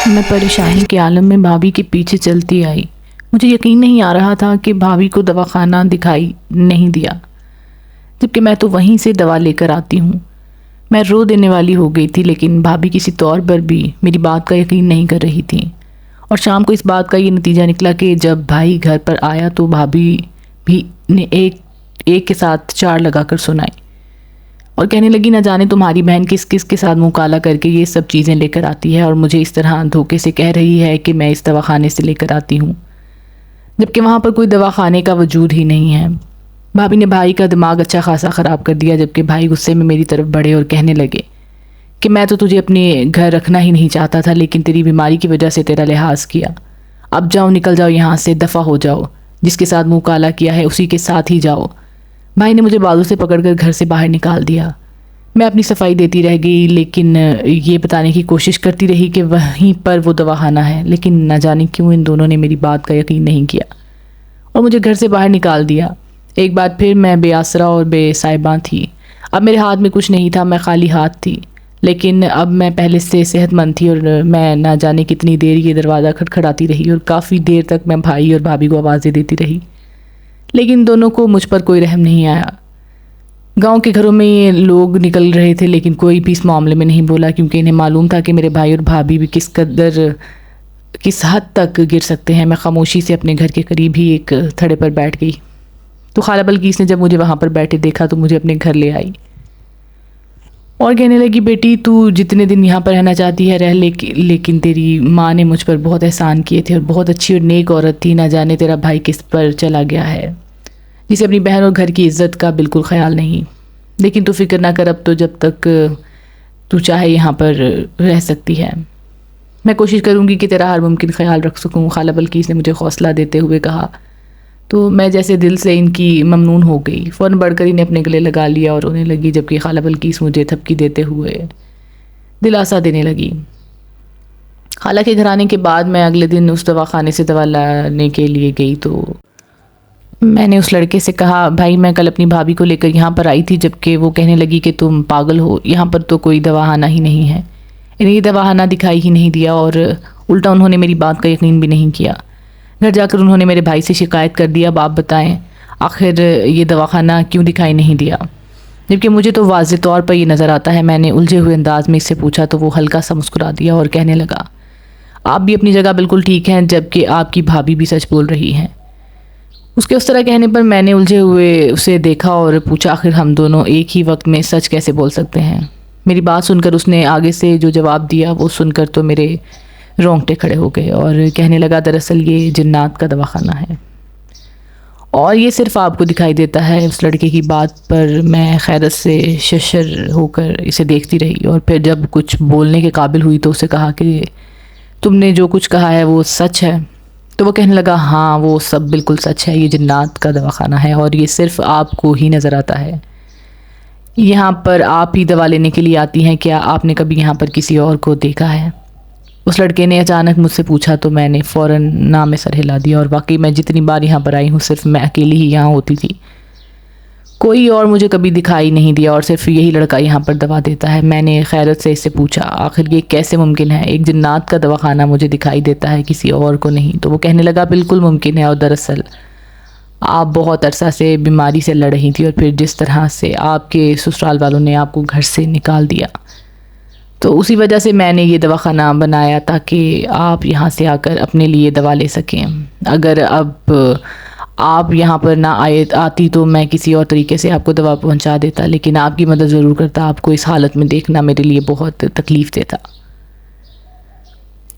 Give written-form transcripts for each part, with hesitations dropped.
میں پریشانی کے عالم میں بھابھی کے پیچھے چلتی آئی۔ مجھے یقین نہیں آ رہا تھا کہ بھابھی کو دواخانہ دکھائی نہیں دیا، جبکہ میں تو وہیں سے دوا لے کر آتی ہوں۔ میں رو دینے والی ہو گئی تھی، لیکن بھابھی کسی طور پر بھی میری بات کا یقین نہیں کر رہی تھی۔ اور شام کو اس بات کا یہ نتیجہ نکلا کہ جب بھائی گھر پر آیا تو بھابھی بھی نے ایک کے ساتھ 4 لگا کر سنائی اور کہنے لگی، نہ جانے تمہاری بہن کس کس کے ساتھ منہ کالا کر کے یہ سب چیزیں لے کر آتی ہے، اور مجھے اس طرح دھوکے سے کہہ رہی ہے کہ میں اس دواخانے سے لے کر آتی ہوں، جبکہ وہاں پر کوئی دواخانے کا وجود ہی نہیں ہے۔ بھابھی نے بھائی کا دماغ اچھا خاصا خراب کر دیا، جبکہ بھائی غصے میں میری طرف بڑھے اور کہنے لگے کہ میں تو تجھے اپنے گھر رکھنا ہی نہیں چاہتا تھا، لیکن تیری بیماری کی وجہ سے تیرا لحاظ کیا۔ اب جاؤ، نکل جاؤ یہاں سے، دفع ہو جاؤ، جس کے ساتھ منہ کالا کیا ہے اسی کے ساتھ ہی جاؤ۔ بھائی نے مجھے بازو سے پکڑ کر گھر سے باہر نکال دیا۔ میں اپنی صفائی دیتی رہ گئی، لیکن یہ بتانے کی کوشش کرتی رہی کہ وہیں پر وہ دواخانہ ہے، لیکن نہ جانے کیوں ان دونوں نے میری بات کا یقین نہیں کیا اور مجھے گھر سے باہر نکال دیا۔ ایک بار پھر میں بے آسرا اور بے صاحباں تھی۔ اب میرے ہاتھ میں کچھ نہیں تھا، میں خالی ہاتھ تھی، لیکن اب میں پہلے سے صحت مند تھی اور میں نہ جانے کتنی دیر یہ دروازہ کھٹکھٹاتی رہی اور کافی دیر تک میں بھائی اور بھابھی کو آوازیں دیتی رہی، لیکن دونوں کو مجھ پر کوئی رحم نہیں آیا۔ گاؤں کے گھروں میں یہ لوگ نکل رہے تھے، لیکن کوئی بھی اس معاملے میں نہیں بولا، کیونکہ انہیں معلوم تھا کہ میرے بھائی اور بھابھی بھی کس حد تک گر سکتے ہیں۔ میں خاموشی سے اپنے گھر کے قریب ہی ایک تھڑے پر بیٹھ گئی تو خالہ بلقیس نے جب مجھے وہاں پر بیٹھے دیکھا تو مجھے اپنے گھر لے آئی اور کہنے لگی، بیٹی تو جتنے دن یہاں پر رہنا چاہتی ہے رہ، لیکن تیری ماں نے مجھ پر بہت احسان کیے تھے اور بہت اچھی اور نیک عورت تھی، نہ جانے تیرا بھائی کس پر چلا گیا ہے، جسے اپنی بہن اور گھر کی عزت کا بالکل خیال نہیں۔ لیکن تو فکر نہ کر، اب تو جب تک تو چاہے یہاں پر رہ سکتی ہے، میں کوشش کروں گی کہ تیرا ہر ممکن خیال رکھ سکوں، خالہ بلقیس نے مجھے حوصلہ دیتے ہوئے کہا۔ تو میں جیسے دل سے ان کی ممنون ہو گئی، فوراً بڑھ کر انہیں اپنے گلے لگا لیا اور رونے لگی، جبکہ خالہ بلقیس مجھے تھپکی دیتے ہوئے دلاسا دینے لگی۔ خالہ کے گھر آنے کے بعد میں اگلے دن اس دواخانے سے دوا لانے کے لیے گئی تو میں نے اس لڑکے سے کہا، بھائی میں کل اپنی بھابھی کو لے کر یہاں پر آئی تھی، جبکہ وہ کہنے لگی کہ تم پاگل ہو، یہاں پر تو کوئی دواخانہ ہی نہیں ہے، انہیں یہ دواخانہ دکھائی ہی نہیں دیا، اور الٹا انہوں نے میری بات کا یقین بھی نہیں کیا۔ گھر جا کر انہوں نے میرے بھائی سے شکایت کر دیا۔ اب آپ بتائیں آخر یہ دواخانہ کیوں دکھائی نہیں دیا، جبکہ مجھے تو واضح طور پر یہ نظر آتا ہے۔ میں نے الجھے ہوئے انداز میں اس سے پوچھا تو وہ ہلکا سا مسکرا دیا اور کہنے لگا، آپ بھی اپنی جگہ بالکل ٹھیک ہیں، جبکہ آپ کی بھابھی بھی سچ بول رہی ہیں۔ اس کے اس طرح کہنے پر میں نے الجھے ہوئے اسے دیکھا اور پوچھا، آخر ہم دونوں ایک ہی وقت میں سچ کیسے بول سکتے ہیں؟ میری بات سن کر اس نے آگے سے جو جواب دیا وہ سن کر تو میرے رونگٹے کھڑے ہو گئے اور کہنے لگا، دراصل یہ جنات کا دواخانہ ہے اور یہ صرف آپ کو دکھائی دیتا ہے۔ اس لڑکے کی بات پر میں خیرت سے ششر ہو کر اسے دیکھتی رہی اور پھر جب کچھ بولنے کے قابل ہوئی تو اسے کہا کہ تم نے جو کچھ کہا ہے وہ سچ ہے؟ تو وہ کہنے لگا، ہاں وہ سب بالکل سچ ہے، یہ جنات کا دواخانہ ہے اور یہ صرف آپ کو ہی نظر آتا ہے۔ یہاں پر آپ ہی دوا لینے کے لیے آتی ہیں، کیا آپ نے کبھی یہاں پر کسی اور کو دیکھا ہے؟ اس لڑکے نے اچانک مجھ سے پوچھا تو میں نے فوراً نام میں سر ہلا دیا، اور واقعی میں جتنی بار یہاں پر آئی ہوں صرف میں اکیلی ہی یہاں ہوتی تھی، کوئی اور مجھے کبھی دکھائی نہیں دیا اور صرف یہی لڑکا یہاں پر دوا دیتا ہے۔ میں نے خیرت سے اس سے پوچھا، آخر یہ کیسے ممکن ہے؟ ایک جنات کا دواخانہ مجھے دکھائی دیتا ہے، کسی اور کو نہیں۔ تو وہ کہنے لگا، بالکل ممکن ہے، اور دراصل آپ بہت عرصہ سے بیماری سے لڑ رہی تھی اور پھر جس طرح سے آپ کے سسرال والوں نے آپ کو گھر سے نکال دیا تو اسی وجہ سے میں نے یہ دواخانہ بنایا تاکہ آپ یہاں سے آ کر اپنے لیے دوا لے سکیں۔ اگر اب آپ یہاں پر نہ آتی تو میں کسی اور طریقے سے آپ کو دوا پہنچا دیتا، لیکن آپ کی مدد ضرور کرتا۔ آپ کو اس حالت میں دیکھنا میرے لیے بہت تکلیف دہ تھا،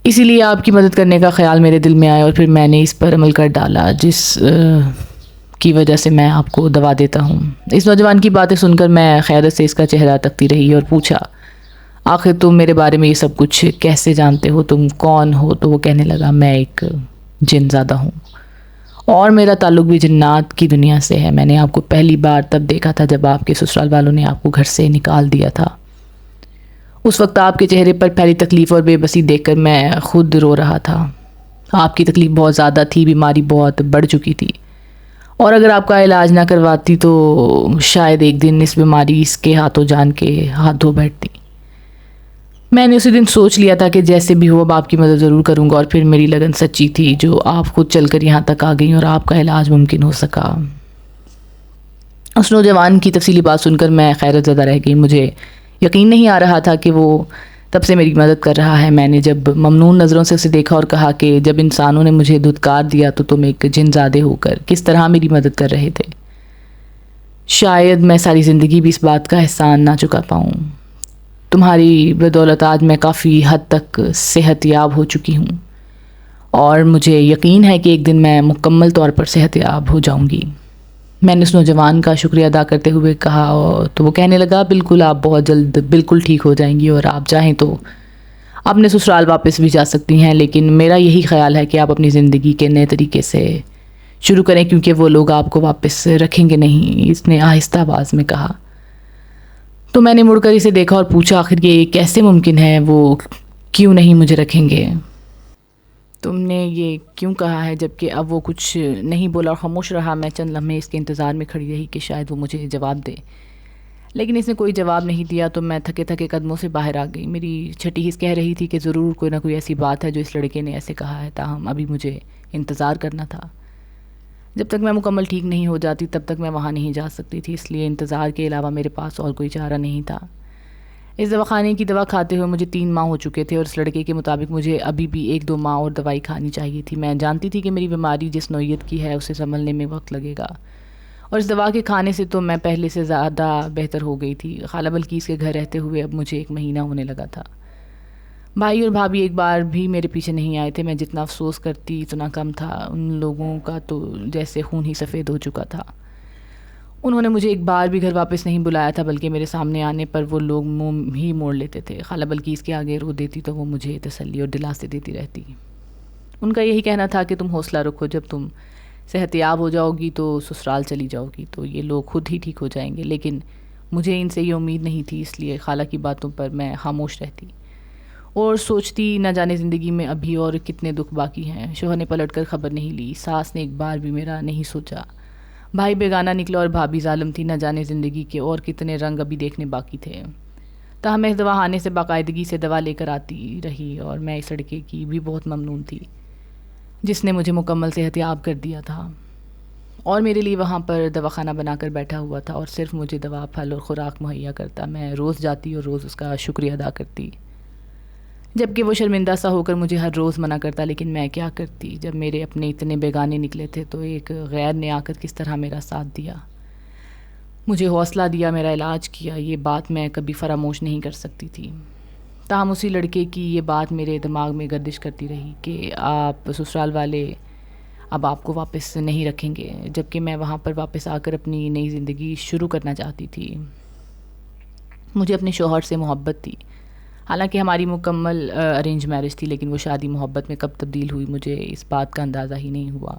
اسی لیے آپ کی مدد کرنے کا خیال میرے دل میں آیا اور پھر میں نے اس پر عمل کر ڈالا، جس کی وجہ سے میں آپ کو دوا دیتا ہوں۔ اس نوجوان کی باتیں سن کر میں خیرت سے اس کا چہرہ تکتی رہی اور پوچھا، آخر تم میرے بارے میں یہ سب کچھ کیسے جانتے ہو؟ تم کون ہو؟ تو وہ کہنے لگا، میں ایک جن زادہ ہوں اور میرا تعلق بھی جنات کی دنیا سے ہے۔ میں نے آپ کو پہلی بار تب دیکھا تھا جب آپ کے سسرال والوں نے آپ کو گھر سے نکال دیا تھا۔ اس وقت آپ کے چہرے پر پھیلی تکلیف اور بے بسی دیکھ کر میں خود رو رہا تھا۔ آپ کی تکلیف بہت زیادہ تھی، بیماری بہت بڑھ چکی تھی، اور اگر آپ کا علاج نہ کرواتی تو شاید ایک دن اس بیماری اس کے ہاتھوں جان کے ہاتھ دھو بیٹھتی۔ میں نے اسی دن سوچ لیا تھا کہ جیسے بھی ہو اب آپ کی مدد ضرور کروں گا، اور پھر میری لگن سچی تھی جو آپ خود چل کر یہاں تک آ گئیں اور آپ کا علاج ممکن ہو سکا۔ اس نوجوان کی تفصیلی بات سن کر میں حیرت زدہ رہ گئی۔ مجھے یقین نہیں آ رہا تھا کہ وہ تب سے میری مدد کر رہا ہے۔ میں نے جب ممنون نظروں سے اسے دیکھا اور کہا کہ جب انسانوں نے مجھے دھتکار دیا تو تم ایک جن زادے ہو کر کس طرح میری مدد کر رہے تھے۔ شاید میں ساری زندگی بھی اس بات کا احسان نہ چکا پاؤں۔ تمہاری بدولت آج میں کافی حد تک صحت یاب ہو چکی ہوں، اور مجھے یقین ہے کہ ایک دن میں مکمل طور پر صحت یاب ہو جاؤں گی۔ میں نے اس نوجوان کا شکریہ ادا کرتے ہوئے کہا، تو وہ کہنے لگا، بالکل، آپ بہت جلد بالکل ٹھیک ہو جائیں گی، اور آپ چاہیں تو اپنے سسرال واپس بھی جا سکتی ہیں، لیکن میرا یہی خیال ہے کہ آپ اپنی زندگی کے نئے طریقے سے شروع کریں، کیونکہ وہ لوگ آپ کو واپس رکھیں گے نہیں، اس نے آہستہ آواز میں کہا۔ تو میں نے مڑ کر اسے دیکھا اور پوچھا، آخر یہ کیسے ممکن ہے؟ وہ کیوں نہیں مجھے رکھیں گے؟ تم نے یہ کیوں کہا ہے؟ جبکہ اب وہ کچھ نہیں بولا اور خاموش رہا۔ میں چند لمحے اس کے انتظار میں کھڑی رہی کہ شاید وہ مجھے جواب دے، لیکن اس نے کوئی جواب نہیں دیا۔ تو میں تھکے تھکے قدموں سے باہر آ گئی۔ میری چھٹی حس کہہ رہی تھی کہ ضرور کوئی نہ کوئی ایسی بات ہے جو اس لڑکے نے ایسے کہا ہے، تاہم ابھی مجھے انتظار کرنا تھا۔ جب تک میں مکمل ٹھیک نہیں ہو جاتی تب تک میں وہاں نہیں جا سکتی تھی، اس لیے انتظار کے علاوہ میرے پاس اور کوئی چارہ نہیں تھا۔ اس دواخانے کی دوا کھاتے ہوئے مجھے 3 ماہ ہو چکے تھے، اور اس لڑکے کے مطابق مجھے ابھی بھی 1-2 ماہ اور دوائی کھانی چاہیے تھی۔ میں جانتی تھی کہ میری بیماری جس نوعیت کی ہے اسے سنبھلنے میں وقت لگے گا، اور اس دوا کے کھانے سے تو میں پہلے سے زیادہ بہتر ہو گئی تھی۔ خالہ بلقیس کے گھر رہتے ہوئے اب مجھے 1 مہینہ ہونے لگا تھا۔ بھائی اور بھابھی ایک بار بھی میرے پیچھے نہیں آئے تھے۔ میں جتنا افسوس کرتی اتنا کم تھا۔ ان لوگوں کا تو جیسے خون ہی سفید ہو چکا تھا۔ انہوں نے مجھے ایک بار بھی گھر واپس نہیں بلایا تھا، بلکہ میرے سامنے آنے پر وہ لوگ منہ ہی موڑ لیتے تھے۔ خالہ بلقیس کے آگے رو دیتی تو وہ مجھے تسلی اور دلاسے دیتی رہتی۔ ان کا یہی کہنا تھا کہ تم حوصلہ رکھو، جب تم صحت یاب ہو جاؤ گی تو سسرال چلی جاؤ گی تو یہ لوگ خود ہی ٹھیک ہو جائیں گے۔ لیکن مجھے ان سے یہ امید نہیں تھی، اس لیے خالہ کی باتوں پر میں خاموش رہتی اور سوچتی نہ جانے زندگی میں ابھی اور کتنے دکھ باقی ہیں۔ شوہر نے پلٹ کر خبر نہیں لی، ساس نے ایک بار بھی میرا نہیں سوچا، بھائی بیگانہ نکلا اور بھابھی ظالم تھی۔ نہ جانے زندگی کے اور کتنے رنگ ابھی دیکھنے باقی تھے۔ تاہم میں اس دواخانے سے باقاعدگی سے دوا لے کر آتی رہی، اور میں اس لڑکے کی بھی بہت ممنون تھی جس نے مجھے مکمل صحت یاب کر دیا تھا، اور میرے لیے وہاں پر دواخانہ بنا کر بیٹھا ہوا تھا، اور صرف مجھے دوا، پھل اور خوراک مہیا کرتا۔ میں روز جاتی اور روز اس کا شکریہ ادا کرتی، جبکہ وہ شرمندہ سا ہو کر مجھے ہر روز منع کرتا، لیکن میں کیا کرتی جب میرے اپنے اتنے بیگانے نکلے تھے۔ تو ایک غیر نے آ کر کس طرح میرا ساتھ دیا، مجھے حوصلہ دیا، میرا علاج کیا، یہ بات میں کبھی فراموش نہیں کر سکتی تھی۔ تاہم اسی لڑکے کی یہ بات میرے دماغ میں گردش کرتی رہی کہ آپ سسرال والے اب آپ کو واپس نہیں رکھیں گے، جبکہ میں وہاں پر واپس آ کر اپنی نئی زندگی شروع کرنا چاہتی تھی۔ مجھے اپنے شوہر سے محبت تھی، حالانکہ ہماری مکمل ارینج میرج تھی، لیکن وہ شادی محبت میں کب تبدیل ہوئی مجھے اس بات کا اندازہ ہی نہیں ہوا۔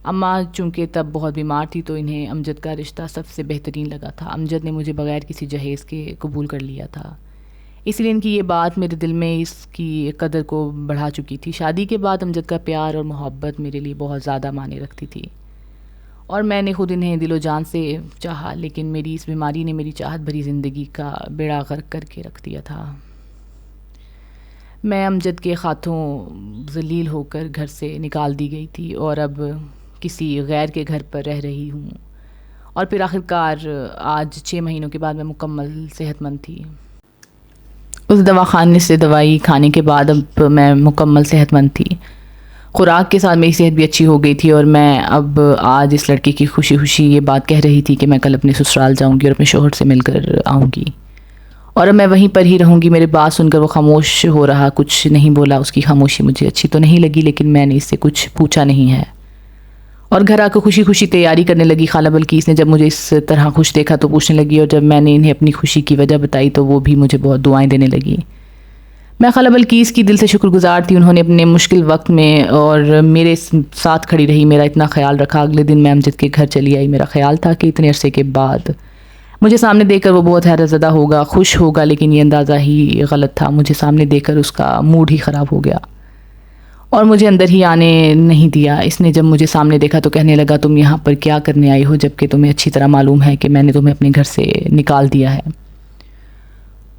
اماں چونکہ تب بہت بیمار تھی تو انہیں امجد کا رشتہ سب سے بہترین لگا تھا۔ امجد نے مجھے بغیر کسی جہیز کے قبول کر لیا تھا، اس لیے ان کی یہ بات میرے دل میں اس کی قدر کو بڑھا چکی تھی۔ شادی کے بعد امجد کا پیار اور محبت میرے لیے بہت زیادہ معنی رکھتی تھی، اور میں نے خود انہیں دل و جان سے چاہا، لیکن میری اس بیماری نے میری چاہت بھری زندگی کا بیڑا غرق کر کے رکھ دیا تھا۔ میں امجد کے ہاتھوں ذلیل ہو کر گھر سے نکال دی گئی تھی، اور اب کسی غیر کے گھر پر رہ رہی ہوں، اور پھر آخرکار آج 6 مہینوں کے بعد میں مکمل صحت مند تھی۔ اس دواخانے سے دوائی کھانے کے بعد اب میں مکمل صحت مند تھی۔ خوراک کے ساتھ میری صحت بھی اچھی ہو گئی تھی، اور میں اب آج اس لڑکے کی خوشی خوشی یہ بات کہہ رہی تھی کہ میں کل اپنے سسرال جاؤں گی اور اپنے شوہر سے مل کر آؤں گی، اور اب میں وہیں پر ہی رہوں گی۔ میری بات سن کر وہ خاموش ہو رہا، کچھ نہیں بولا۔ اس کی خاموشی مجھے اچھی تو نہیں لگی، لیکن میں نے اس سے کچھ پوچھا نہیں ہے، اور گھر آ کر خوشی خوشی تیاری کرنے لگی۔ خالہ بلقیس نے جب مجھے اس طرح خوش دیکھا تو پوچھنے لگی، اور جب میں نے انہیں اپنی خوشی کی وجہ بتائی تو وہ بھی مجھے بہت دعائیں دینے لگی۔ میں خالہ بلقیس کی دل سے شکر گزار تھی، انہوں نے اپنے مشکل وقت میں اور میرے ساتھ کھڑی رہی، میرا اتنا خیال رکھا۔ اگلے دن میں امجد کے گھر چلی آئی۔ میرا خیال تھا کہ اتنے عرصے کے بعد مجھے سامنے دیکھ کر وہ بہت حیرت زدہ ہوگا، خوش ہوگا، لیکن یہ اندازہ ہی غلط تھا۔ مجھے سامنے دیکھ کر اس کا موڈ ہی خراب ہو گیا اور مجھے اندر ہی آنے نہیں دیا۔ اس نے جب مجھے سامنے دیکھا تو کہنے لگا، تم یہاں پر کیا کرنے آئی ہو، جبکہ تمہیں اچھی طرح معلوم ہے کہ میں نے تمہیں اپنے گھر سے نکال دیا ہے۔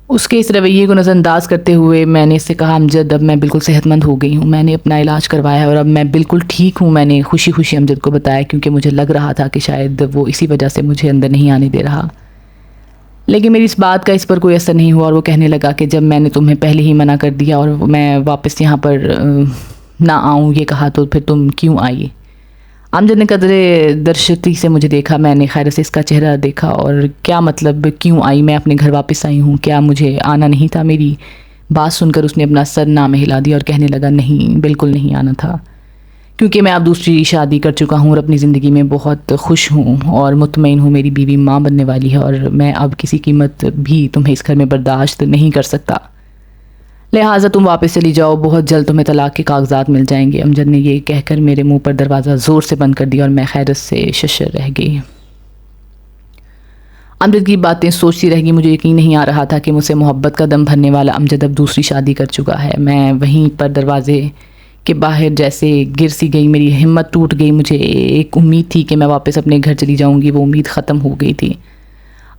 اس کے اس رویے کو نظر انداز کرتے ہوئے میں نے اس سے کہا امجد اب میں بالکل صحت مند ہو گئی ہوں، میں نے اپنا علاج کروایا ہے اور اب میں بالکل ٹھیک ہوں۔ میں نے خوشی خوشی امجد کو بتایا کیونکہ مجھے لگ رہا تھا کہ شاید وہ اسی وجہ سے مجھے اندر نہیں آنے دے رہا، لیکن میری اس بات کا اس پر کوئی اثر نہیں ہوا اور وہ کہنے لگا کہ جب میں نے تمہیں پہلے ہی منع کر دیا اور میں واپس یہاں پر نہ آؤں یہ کہا تو پھر تم کیوں آئی؟ امجد نے قدرے درشتی سے مجھے دیکھا، میں نے خیر سے اس کا چہرہ دیکھا اور کیا مطلب کیوں آئی؟ میں اپنے گھر واپس آئی ہوں، کیا مجھے آنا نہیں تھا؟ میری بات سن کر اس نے اپنا سر نہ میں ہلا دیا اور کہنے لگا نہیں، بالکل نہیں آنا تھا، کیونکہ میں اب دوسری شادی کر چکا ہوں اور اپنی زندگی میں بہت خوش ہوں اور مطمئن ہوں، میری بیوی ماں بننے والی ہے اور میں اب کسی قیمت بھی تمہیں اس گھر میں برداشت نہیں کر سکتا، لہٰذا تم واپس چلی جاؤ، بہت جلد تمہیں طلاق کے کاغذات مل جائیں گے۔ امجد نے یہ کہہ کر میرے منہ پر دروازہ زور سے بند کر دیا اور میں خیرت سے ششر رہ گئی۔ امجد کی باتیں سوچتی رہ گئی، مجھے یقین نہیں آ رہا تھا کہ مجھ سے محبت کا دم بھرنے والا امجد اب دوسری شادی کر چکا ہے۔ میں وہیں پر دروازے کے باہر جیسے گر سی گئی، میری ہمت ٹوٹ گئی، مجھے ایک امید تھی کہ میں واپس اپنے گھر چلی جاؤں گی، وہ امید ختم ہو گئی تھی۔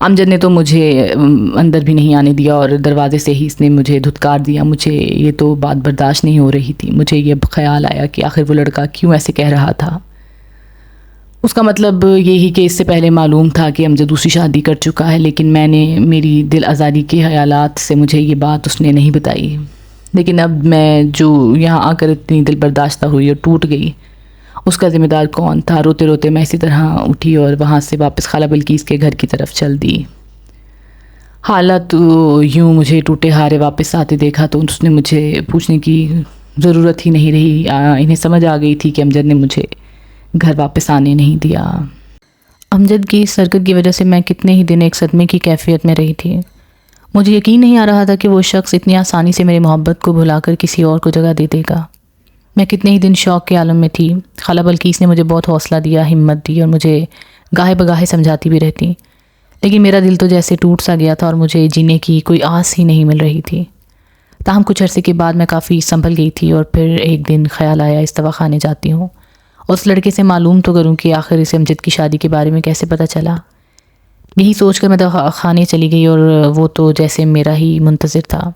امجد نے تو مجھے اندر بھی نہیں آنے دیا اور دروازے سے ہی اس نے مجھے دھتکار دیا۔ مجھے یہ تو بات برداشت نہیں ہو رہی تھی، مجھے یہ خیال آیا کہ آخر وہ لڑکا کیوں ایسے کہہ رہا تھا۔ اس کا مطلب یہی کہ اس سے پہلے معلوم تھا کہ امجد دوسری شادی کر چکا ہے، لیکن میں نے میری دل آزاری کے خیالات سے مجھے یہ بات اس نے نہیں بتائی۔ لیکن اب میں جو یہاں آ کر اتنی دل برداشتہ ہوئی اور ٹوٹ گئی، اس کا ذمہ دار کون تھا؟ روتے روتے میں اسی طرح اٹھی اور وہاں سے واپس خالہ بلقیس کے گھر کی طرف چل دی۔ حالت یوں مجھے ٹوٹے ہارے واپس آتے دیکھا تو اس نے مجھے پوچھنے کی ضرورت ہی نہیں رہی، انہیں سمجھ آ گئی تھی کہ امجد نے مجھے گھر واپس آنے نہیں دیا۔ امجد کی اس حرکت کی وجہ سے میں کتنے ہی دن ایک صدمے کی کیفیت میں رہی تھی۔ مجھے یقین نہیں آ رہا تھا کہ وہ شخص اتنی آسانی سے میری محبت کو بھلا کر کسی اور کو جگہ دے دے گا۔ میں کتنے ہی دن شوق کے عالم میں تھی۔ خالہ بلقیس نے مجھے بہت حوصلہ دیا، ہمت دی اور مجھے گاہے بگاہے سمجھاتی بھی رہتی، لیکن میرا دل تو جیسے ٹوٹ سا گیا تھا اور مجھے جینے کی کوئی آس ہی نہیں مل رہی تھی۔ تاہم کچھ عرصے کے بعد میں کافی سنبھل گئی تھی اور پھر ایک دن خیال آیا اس دواخانے جاتی ہوں، اس لڑکے سے معلوم تو کروں کہ آخر اسے امجد کی شادی کے بارے میں کیسے پتہ چلا۔ یہی سوچ کر میں دواخانے چلی گئی اور وہ تو جیسے میرا ہی منتظر تھا۔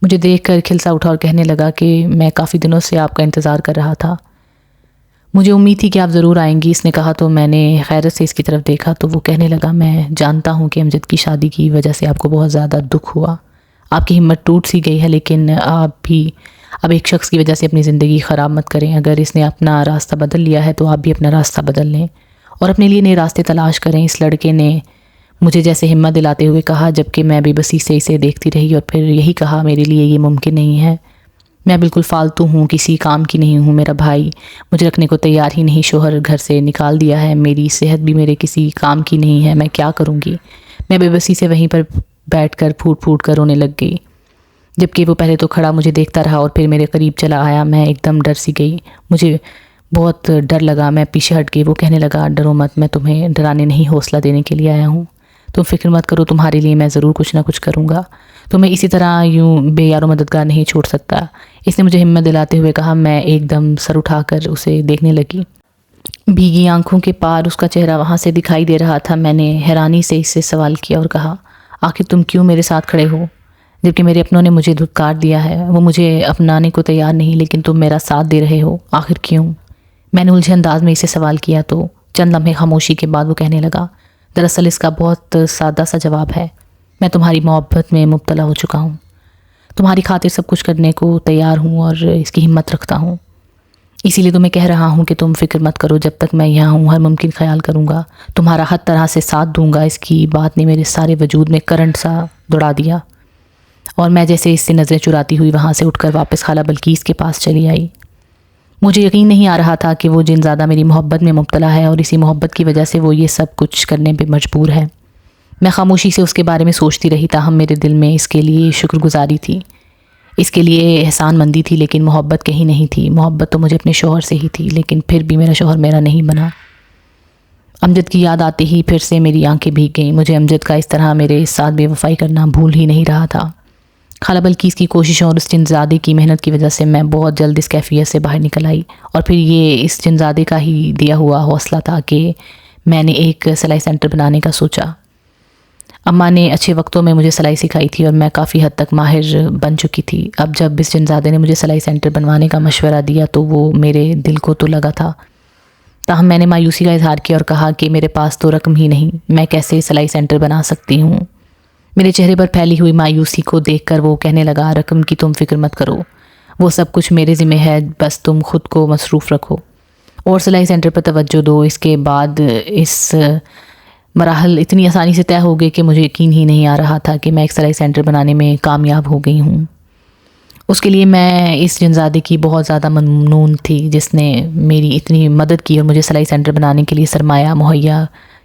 مجھے دیکھ کر کھلسا اٹھا اور کہنے لگا کہ میں کافی دنوں سے آپ کا انتظار کر رہا تھا، مجھے امید تھی کہ آپ ضرور آئیں گی۔ اس نے کہا تو میں نے حیرت سے اس کی طرف دیکھا تو وہ کہنے لگا میں جانتا ہوں کہ امجد کی شادی کی وجہ سے آپ کو بہت زیادہ دکھ ہوا، آپ کی ہمت ٹوٹ سی گئی ہے، لیکن آپ بھی اب ایک شخص کی وجہ سے اپنی زندگی خراب مت کریں۔ اگر اس نے اپنا راستہ بدل لیا ہے تو آپ بھی اپنا راستہ بدل لیں اور اپنے لیے نئے راستے تلاش کریں۔ اس لڑکے نے مجھے جیسے ہمت دلاتے ہوئے کہا، جبکہ میں بے بسی سے اسے دیکھتی رہی اور پھر یہی کہا میرے لیے یہ ممکن نہیں ہے، میں بالکل فالتو ہوں، کسی کام کی نہیں ہوں، میرا بھائی مجھے رکھنے کو تیار ہی نہیں، شوہر گھر سے نکال دیا ہے، میری صحت بھی میرے کسی کام کی نہیں ہے، میں کیا کروں گی؟ میں بے بسی سے وہیں پر بیٹھ کر پھوٹ پھوٹ کر رونے لگ گئی، جبکہ وہ پہلے تو کھڑا مجھے دیکھتا رہا اور پھر میرے قریب چلا آیا۔ میں ایک دم ڈر سی گئی، مجھے بہت ڈر لگا، میں پیچھے ہٹ گئی۔ وہ کہنے لگا ڈرو مت، میں تمہیں ڈرانے نہیں حوصلہ دینے کے لیے آیا ہوں، تم فکر مت کرو، تمہارے لیے میں ضرور کچھ نہ کچھ کروں گا، تمہیں اسی طرح یوں بے یار و مددگار نہیں چھوڑ سکتا۔ اس نے مجھے ہمت دلاتے ہوئے کہا۔ میں ایک دم سر اٹھا کر اسے دیکھنے لگی، بھیگی آنکھوں کے پار اس کا چہرہ وہاں سے دکھائی دے رہا تھا۔ میں نے حیرانی سے اس سے سوال کیا اور کہا آخر تم کیوں میرے ساتھ کھڑے ہو جبکہ میرے اپنوں نے مجھے دھتکار دیا ہے؟ وہ مجھے اپنانے کو تیار نہیں لیکن تم میرا ساتھ دے رہے ہو، آخر کیوں؟ میں نے الجھے انداز میں اسے سوال کیا تو چند لمحے خاموشی کے بعد وہ کہنے لگا دراصل اس کا بہت سادہ سا جواب ہے، میں تمہاری محبت میں مبتلا ہو چکا ہوں، تمہاری خاطر سب کچھ کرنے کو تیار ہوں اور اس کی ہمت رکھتا ہوں، اسی لیے تمہیں کہہ رہا ہوں کہ تم فکر مت کرو، جب تک میں یہاں ہوں ہر ممکن خیال کروں گا، تمہارا ہر طرح سے ساتھ دوں گا۔ اس کی بات نے میرے سارے وجود میں کرنٹ سا دوڑا دیا اور میں جیسے اس سے نظریں چراتی ہوئی وہاں سے اٹھ کر واپس خالہ بلقیس کے پاس چلی آئی۔ مجھے یقین نہیں آ رہا تھا کہ وہ جن زیادہ میری محبت میں مبتلا ہے اور اسی محبت کی وجہ سے وہ یہ سب کچھ کرنے پہ مجبور ہے۔ میں خاموشی سے اس کے بارے میں سوچتی رہی، تاہم میرے دل میں اس کے لیے شکر گزاری تھی، اس کے لیے احسان مندی تھی، لیکن محبت کہیں نہیں تھی۔ محبت تو مجھے اپنے شوہر سے ہی تھی، لیکن پھر بھی میرا شوہر میرا نہیں بنا۔ امجد کی یاد آتے ہی پھر سے میری آنکھیں بھیگ گئیں۔ مجھے امجد کا اس طرح میرے ساتھ بے وفائی کرنا بھول ہی نہیں رہا تھا۔ خالہ بلقیس کی کوششوں اور اس جنزادے کی محنت کی وجہ سے میں بہت جلد اس کیفیت سے باہر نکل آئی، اور پھر یہ اس جنزادے کا ہی دیا ہوا حوصلہ تھا کہ میں نے ایک سلائی سینٹر بنانے کا سوچا۔ اماں نے اچھے وقتوں میں مجھے سلائی سکھائی تھی اور میں کافی حد تک ماہر بن چکی تھی۔ اب جب اس جنزادے نے مجھے سلائی سینٹر بنوانے کا مشورہ دیا تو وہ میرے دل کو تو لگا تھا، تاہم میں نے مایوسی کا اظہار کیا اور کہا کہ میرے پاس تو رقم ہی نہیں، میں کیسے سلائی سینٹر بنا سکتی ہوں۔ میرے چہرے پر پھیلی ہوئی مایوسی کو دیکھ کر وہ کہنے لگا، رقم کی تم فکر مت کرو، وہ سب کچھ میرے ذمہ ہے، بس تم خود کو مصروف رکھو اور سلائی سینٹر پر توجہ دو۔ اس کے بعد اس مراحل اتنی آسانی سے طے ہو گئے کہ مجھے یقین ہی نہیں آ رہا تھا کہ میں ایک سلائی سینٹر بنانے میں کامیاب ہو گئی ہوں۔ اس کے لیے میں اس جنزادے کی بہت زیادہ ممنون تھی جس نے میری اتنی مدد کی اور مجھے سلائی سینٹر بنانے کے لیے سرمایہ مہیا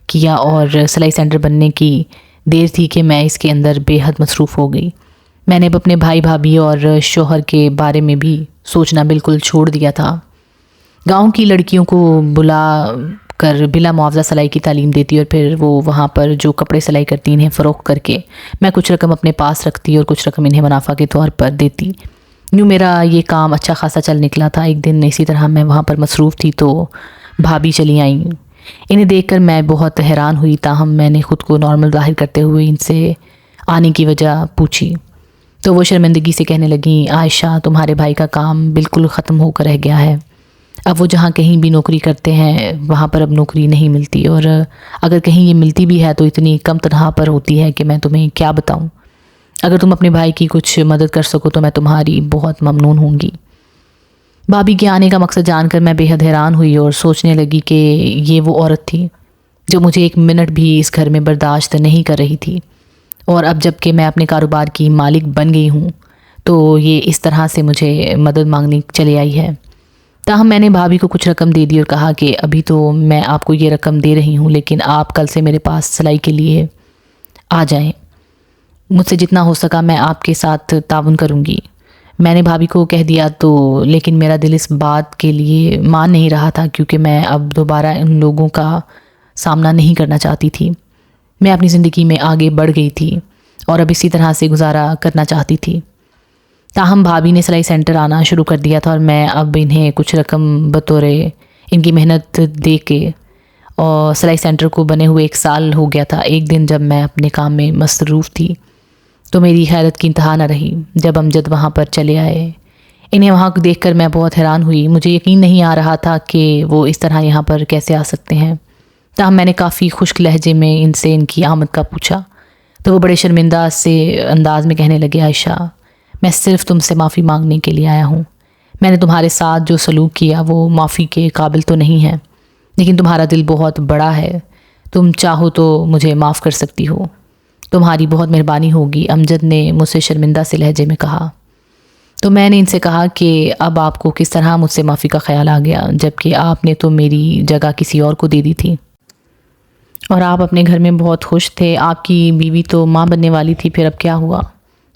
کیا، اور سلائی سینٹر بننے کی دیر تھی کہ میں اس کے اندر بے حد مصروف ہو گئی۔ میں نے اب اپنے بھائی بھابھی اور شوہر کے بارے میں بھی سوچنا بالکل چھوڑ دیا تھا۔ گاؤں کی لڑکیوں کو بلا کر بلا معاوضہ سلائی کی تعلیم دیتی اور پھر وہ وہاں پر جو کپڑے سلائی کرتی انہیں فروخت کر کے میں کچھ رقم اپنے پاس رکھتی اور کچھ رقم انہیں منافع کے طور پر دیتی۔ یوں میرا یہ کام اچھا خاصا چل نکلا تھا۔ ایک دن اسی طرح میں وہاں پر مصروف تھی تو بھابھی چلی آئیں۔ انہیں دیکھ کر میں بہت حیران ہوئی، تاہم میں نے خود کو نارمل ظاہر کرتے ہوئے ان سے آنے کی وجہ پوچھی تو وہ شرمندگی سے کہنے لگیں، عائشہ تمہارے بھائی کا کام بالکل ختم ہو کر رہ گیا ہے، اب وہ جہاں کہیں بھی نوکری کرتے ہیں وہاں پر اب نوکری نہیں ملتی، اور اگر کہیں یہ ملتی بھی ہے تو اتنی کم تنخواہ پر ہوتی ہے کہ میں تمہیں کیا بتاؤں۔ اگر تم اپنے بھائی کی کچھ مدد کر سکو تو میں تمہاری بہت ممنون ہوں گی۔ بھابھی کے آنے کا مقصد جان کر میں بے حد حیران ہوئی اور سوچنے لگی کہ یہ وہ عورت تھی جو مجھے ایک منٹ بھی اس گھر میں برداشت نہیں کر رہی تھی، اور اب جب کہ میں اپنے کاروبار کی مالک بن گئی ہوں تو یہ اس طرح سے مجھے مدد مانگنے چلے آئی ہے۔ تاہم میں نے بھابھی کو کچھ رقم دے دی اور کہا کہ ابھی تو میں آپ کو یہ رقم دے رہی ہوں، لیکن آپ کل سے میرے پاس سلائی کے لیے آ جائیں، مجھ سے جتنا ہو سکا میں آپ کے ساتھ تعاون کروں گی۔ میں نے بھابھی کو کہہ دیا تو لیکن میرا دل اس بات کے لیے مان نہیں رہا تھا، کیونکہ میں اب دوبارہ ان لوگوں کا سامنا نہیں کرنا چاہتی تھی۔ میں اپنی زندگی میں آگے بڑھ گئی تھی اور اب اسی طرح سے گزارا کرنا چاہتی تھی۔ تاہم بھابھی نے سلائی سینٹر آنا شروع کر دیا تھا اور میں اب انہیں کچھ رقم بطور ان کی محنت دے کے، اور سلائی سینٹر کو بنے ہوئے 1 سال ہو گیا تھا۔ ایک دن جب میں اپنے کام میں مصروف تھی تو میری حیرت کی انتہا نہ رہی جب امجد وہاں پر چلے آئے۔ انہیں وہاں دیکھ کر میں بہت حیران ہوئی، مجھے یقین نہیں آ رہا تھا کہ وہ اس طرح یہاں پر کیسے آ سکتے ہیں۔ تاہم میں نے کافی خشک لہجے میں ان سے ان کی آمد کا پوچھا تو وہ بڑے شرمندہ سے انداز میں کہنے لگے، عائشہ میں صرف تم سے معافی مانگنے کے لیے آیا ہوں۔ میں نے تمہارے ساتھ جو سلوک کیا وہ معافی کے قابل تو نہیں ہے، لیکن تمہارا دل بہت بڑا ہے، تم چاہو تو مجھے معاف کر سکتی ہو، تمہاری بہت مہربانی ہوگی، امجد نے مجھ سے شرمندہ سے لہجے میں کہا۔ تو میں نے ان سے کہا کہ اب آپ کو کس طرح مجھ سے معافی کا خیال آ گیا، جبکہ آپ نے تو میری جگہ کسی اور کو دے دی تھی اور آپ اپنے گھر میں بہت خوش تھے، آپ کی بیوی تو ماں بننے والی تھی، پھر اب کیا ہوا؟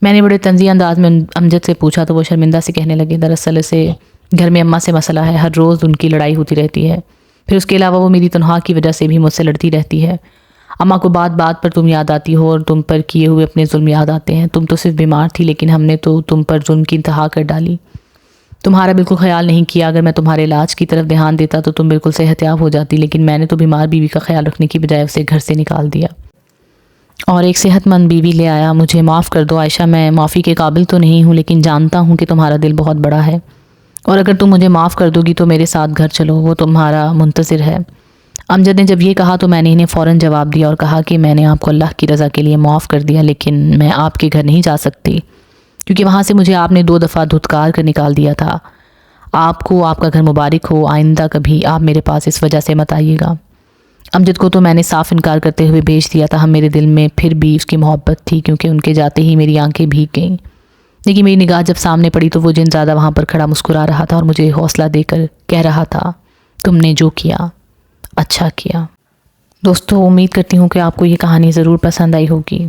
میں نے بڑے طنزیہ انداز میں امجد سے پوچھا تو وہ شرمندہ سے کہنے لگے، دراصل اسے گھر میں اماں سے مسئلہ ہے، ہر روز ان کی لڑائی ہوتی رہتی ہے، پھر اس کے علاوہ وہ میری تنخواہ کی وجہ سے بھی مجھ سے لڑتی رہتی ہے۔ اماں کو بات بات پر تم یاد آتی ہو اور تم پر کیے ہوئے اپنے ظلم یاد آتے ہیں۔ تم تو صرف بیمار تھی، لیکن ہم نے تو تم پر ظلم کی انتہا کر ڈالی، تمہارا بالکل خیال نہیں کیا۔ اگر میں تمہارے علاج کی طرف دھیان دیتا تو تم بالکل صحت یاب ہو جاتی، لیکن میں نے تو بیمار بیوی کا خیال رکھنے کی بجائے اسے گھر سے نکال دیا اور ایک صحت مند بیوی لے آیا۔ مجھے معاف کر دو عائشہ، میں معافی کے قابل تو نہیں ہوں، لیکن جانتا ہوں کہ تمہارا دل بہت بڑا ہے، اور اگر تم مجھے معاف کر دو گی تو میرے ساتھ گھر چلو، وہ تمہارا منتظر ہے۔ امجد نے جب یہ کہا تو میں نے انہیں فوراً جواب دیا اور کہا کہ میں نے آپ کو اللہ کی رضا کے لیے معاف کر دیا، لیکن میں آپ کے گھر نہیں جا سکتی، کیونکہ وہاں سے مجھے آپ نے 2 دفعہ دھتکار کر نکال دیا تھا۔ آپ کو آپ کا گھر مبارک ہو، آئندہ کبھی آپ میرے پاس اس وجہ سے مت آئیے گا۔ امجد کو تو میں نے صاف انکار کرتے ہوئے بھیج دیا تھا، میرے دل میں پھر بھی اس کی محبت تھی، کیونکہ ان کے جاتے ہی میری آنکھیں بھیگ گئیں۔ لیکن میری نگاہ جب سامنے پڑی تو وہ جنزادہ وہاں پر کھڑا مسکرا رہا تھا اور مجھے حوصلہ دے کر کہہ رہا تھا، تم نے جو کیا اچھا کیا۔ دوستو، امید کرتی ہوں کہ آپ کو یہ کہانی ضرور پسند آئی ہوگی۔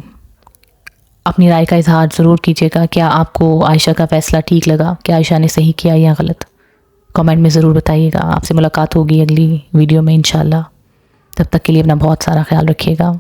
اپنی رائے کا اظہار ضرور کیجیے گا، کیا آپ کو عائشہ کا فیصلہ ٹھیک لگا، کیا عائشہ نے صحیح کیا یا غلط؟ کامنٹ میں ضرور بتائیے گا۔ آپ سے ملاقات ہوگی اگلی ویڈیو میں انشاءاللہ، تب تک کے لیے اپنا بہت سارا خیال رکھیے گا۔